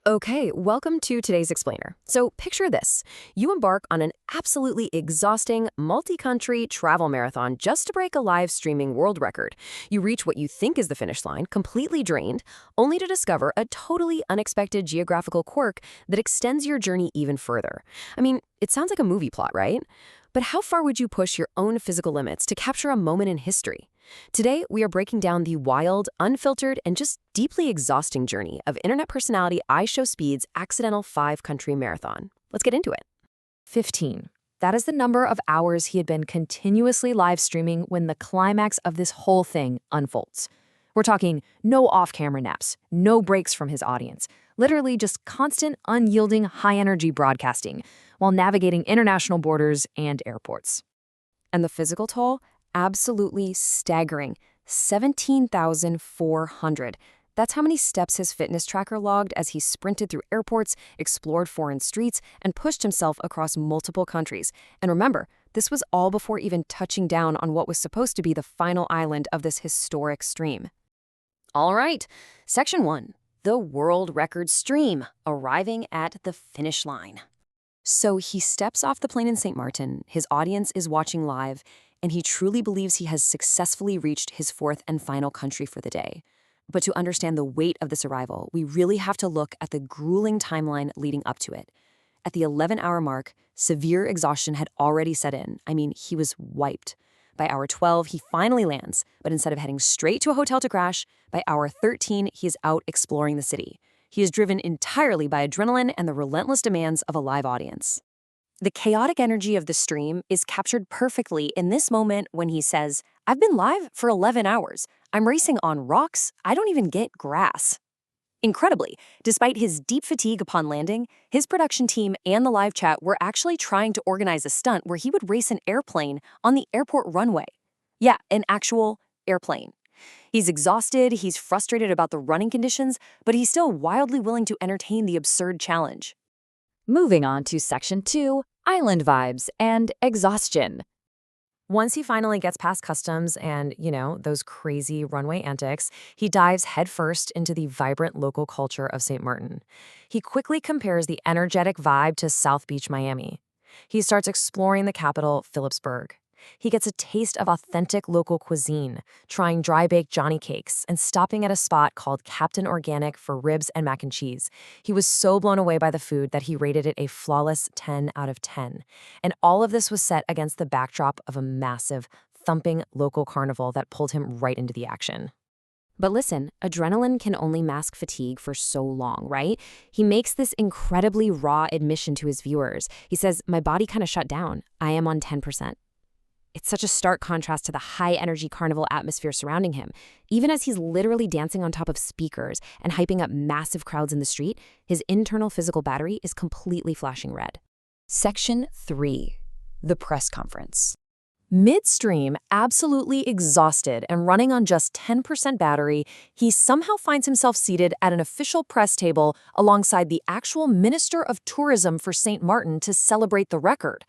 Okay, welcome to today's explainer. So picture this. You embark on an absolutely exhausting, multi-country travel marathon just to break a live streaming world record. You reach what you think is the finish line, completely drained, only to discover a totally unexpected geographical quirk that extends your journey even further. I mean, it sounds like a movie plot, right? But how far would you push your own physical limits to capture a moment in history? Today, we are breaking down the wild, unfiltered, and just deeply exhausting journey of internet personality IShowSpeed's accidental five-country marathon. Let's get into it. 15. That is the number of hours he had been continuously live streaming when the climax of this whole thing unfolds. We're talking no off-camera naps, no breaks from his audience, literally just constant, unyielding, high-energy broadcasting while navigating international borders and airports. And the physical toll? Absolutely staggering. 17,400. That's how many steps his fitness tracker logged as he sprinted through airports, explored foreign streets, and pushed himself across multiple countries. And remember, this was all before even touching down on what was supposed to be the final island of this historic stream. All right, Section 1, the world record stream, arriving at the finish line. So he steps off the plane in St. Maarten, his audience is watching live, and he truly believes he has successfully reached his fourth and final country for the day. But to understand the weight of this arrival, we really have to look at the grueling timeline leading up to it. At the 11-hour mark, severe exhaustion had already set in. I mean, he was wiped. By hour 12, he finally lands, but instead of heading straight to a hotel to crash, by hour 13, he is out exploring the city. He is driven entirely by adrenaline and the relentless demands of a live audience. The chaotic energy of the stream is captured perfectly in this moment when he says, "I've been live for 11 hours. I'm racing on rocks. I don't even get grass." Incredibly, despite his deep fatigue upon landing, his production team and the live chat were actually trying to organize a stunt where he would race an airplane on the airport runway. Yeah, an actual airplane. He's exhausted, he's frustrated about the running conditions, but he's still wildly willing to entertain the absurd challenge. Moving on to Section 2, island vibes and exhaustion. Once he finally gets past customs and, those crazy runway antics, he dives headfirst into the vibrant local culture of St. Martin. He quickly compares the energetic vibe to South Beach, Miami. He starts exploring the capital, Phillipsburg. He gets a taste of authentic local cuisine, trying dry-baked Johnny cakes and stopping at a spot called Captain Organic for ribs and mac and cheese. He was so blown away by the food that he rated it a flawless 10 out of 10. And all of this was set against the backdrop of a massive, thumping local carnival that pulled him right into the action. But listen, adrenaline can only mask fatigue for so long, right? He makes this incredibly raw admission to his viewers. He says, "My body kind of shut down. I am on 10%. It's such a stark contrast to the high-energy carnival atmosphere surrounding him. Even as he's literally dancing on top of speakers and hyping up massive crowds in the street, his internal physical battery is completely flashing red. Section 3. The press conference. Midstream, absolutely exhausted and running on just 10% battery, he somehow finds himself seated at an official press table alongside the actual Minister of Tourism for St. Martin to celebrate the record.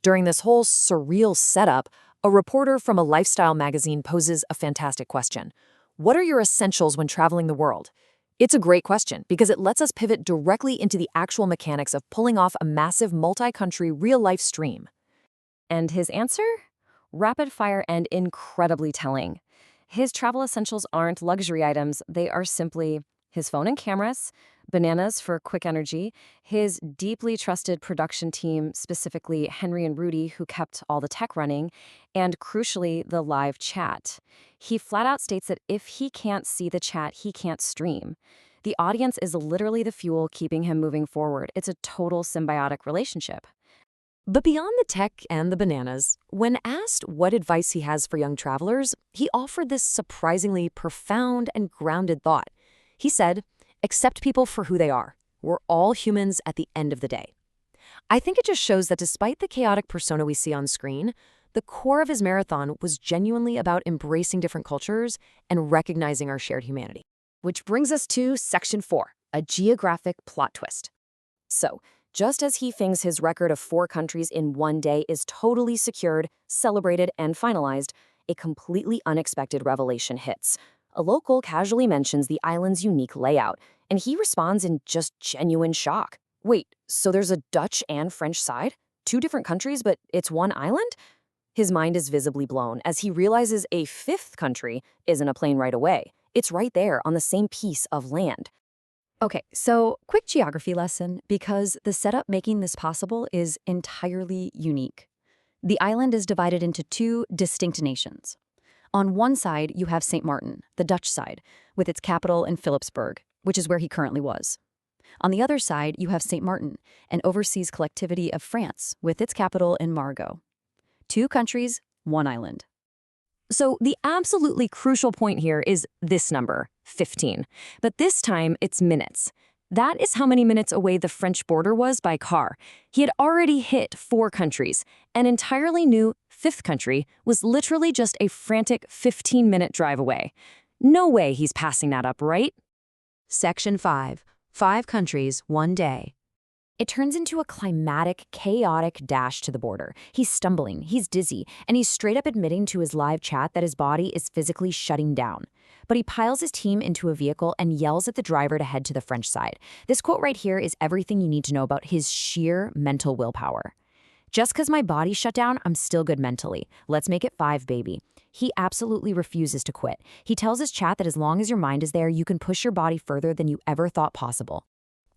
During this whole surreal setup, a reporter from a lifestyle magazine poses a fantastic question. What are your essentials when traveling the world? It's a great question because it lets us pivot directly into the actual mechanics of pulling off a massive multi-country real-life stream. And his answer? Rapid fire and incredibly telling. His travel essentials aren't luxury items, they are simply his phone and cameras, bananas for quick energy, his deeply trusted production team, specifically Henry and Rudy, who kept all the tech running, and crucially, the live chat. He flat out states that if he can't see the chat, he can't stream. The audience is literally the fuel keeping him moving forward. It's a total symbiotic relationship. But beyond the tech and the bananas, when asked what advice he has for young travelers, he offered this surprisingly profound and grounded thought. He said, "Accept people for who they are. We're all humans at the end of the day." I think it just shows that despite the chaotic persona we see on screen, the core of his marathon was genuinely about embracing different cultures and recognizing our shared humanity. Which brings us to Section 4, a geographic plot twist. So, just as he thinks his record of 4 countries in one day is totally secured, celebrated, and finalized, a completely unexpected revelation hits. A local casually mentions the island's unique layout, and he responds in just genuine shock. Wait, so there's a Dutch and French side? Two different countries, but it's one island? His mind is visibly blown as he realizes a fifth country isn't a plane right away. It's right there on the same piece of land. Okay, so quick geography lesson because the setup making this possible is entirely unique. The island is divided into two distinct nations. On one side, you have St. Martin, the Dutch side, with its capital in Philipsburg, which is where he currently was. On the other side, you have St. Martin, an overseas collectivity of France, with its capital in Margaux. Two countries, one island. So the absolutely crucial point here is this number, 15. But this time, it's minutes. That is how many minutes away the French border was by car. He had already hit 4 countries. An entirely new 5th country was literally just a frantic 15-minute drive away. No way he's passing that up, right? Section 5. 5 countries, 1 day. It turns into a climatic, chaotic dash to the border. He's stumbling, he's dizzy, and he's straight up admitting to his live chat that his body is physically shutting down. But he piles his team into a vehicle and yells at the driver to head to the French side. This quote right here is everything you need to know about his sheer mental willpower. Just because my body shut down, I'm still good mentally. Let's make it 5, baby. He absolutely refuses to quit. He tells his chat that as long as your mind is there, you can push your body further than you ever thought possible.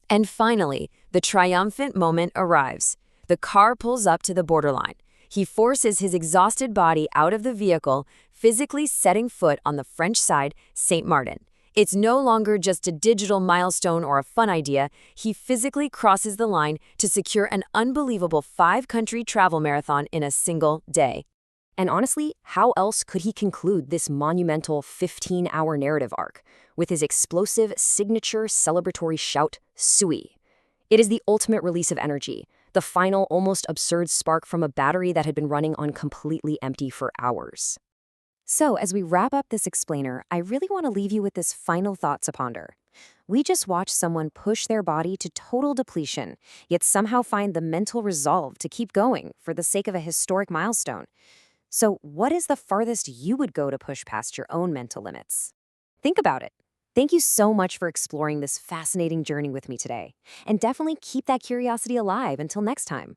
And finally, the triumphant moment arrives. The car pulls up to the borderline. He forces his exhausted body out of the vehicle, physically setting foot on the French side, St. Martin. It's no longer just a digital milestone or a fun idea. He physically crosses the line to secure an unbelievable 5-country travel marathon in a single day. And honestly, how else could he conclude this monumental 15-hour narrative arc with his explosive signature celebratory shout, "Sui"? It is the ultimate release of energy, the final almost absurd spark from a battery that had been running on completely empty for hours. So, as we wrap up this explainer, I really want to leave you with this final thought to ponder. We just watched someone push their body to total depletion, yet somehow find the mental resolve to keep going for the sake of a historic milestone. So, what is the farthest you would go to push past your own mental limits? Think about it. Thank you so much for exploring this fascinating journey with me today. And definitely keep that curiosity alive until next time.